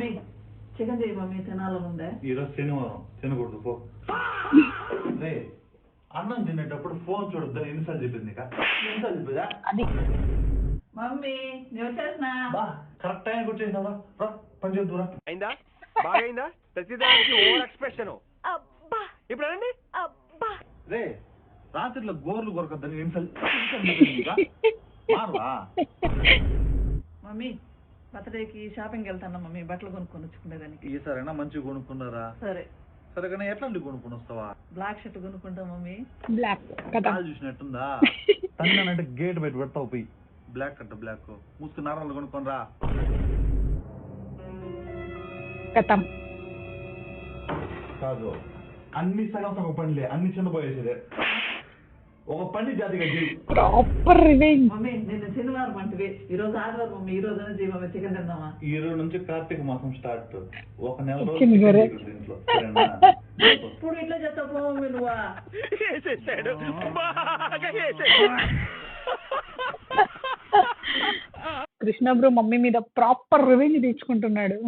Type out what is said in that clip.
Mummy chicken చేయి mummy, తినాలని ఉందే. ఈరోజు శనివారం తినకూడదు పో. రే అన్నం తినేటప్పుడు ఫోన్ చూడొద్దని ఎన్నిసార్లు చెప్పింది నీకు? ఎన్నిసార్లు చెప్పిందా? మమ్మీ నేను వచ్చేసిన. కరెక్ట్ టైం వచ్చేసినావా? రా పని చేద్దురా. అయిందా? బాగా అయిందా? ప్రతిదానికి ఓవర్ ఎక్స్ప్రెషన్. ఇప్పుడు అనండి. రే రాత్రిలో గోర్లు కొరకద్దని ఎన్నిసార్లు చెప్పింది నీకు? మారవా? మమ్మీ బర్త్డేకి షాపింగ్కి వెళ్తాను మమ్మీ, బట్టలు కొనుక్కొని వచ్చుకునేదానికి. ఈసారైనా మంచిగా కొనుక్కున్నారా? సరే సరే కానీ ఎట్లాంటి కొనుక్కొని వస్తావా? బ్లాక్ షర్ట్ కొనుక్కుంటా మమ్మీ. బ్లాక్ కాలు చూసినట్టుందా? తన్నానంటే గేట్ బయట పెడతావు పోయి. బ్లాక్ అంట బ్లాక్ మూసుకుని నార్మల్ కొనుక్కొని రా. కథం కాదు అన్ని సగం సగం పనిలే, అన్ని చిన్న పోయేసేదే. ఒక పని జాతిగా చేయి. Proper revenge. మమ్మీ నిన్న శనివారం అంటే ఈరోజు ఆదివారం మమ్మీ, ఈ రోజు చేయి మమ్మీ, చికెన్ తిందామా? ఈ రోజు నుంచి కార్తీక మాసం స్టార్ట్. ఒక నెల చికెన్ రోజులు గొర్రె. ఇంట్లో సరేనా? ఇప్పుడు ఇట్లా చేస్తావు పో మమ్మీ నువ్వా. వేసేసాడు, బాగా వేసేసాడు. కృష్ణ బ్రో మమ్మీ మీద ప్రాపర్ రివెంజ్ తీసుకుంటున్నాడు.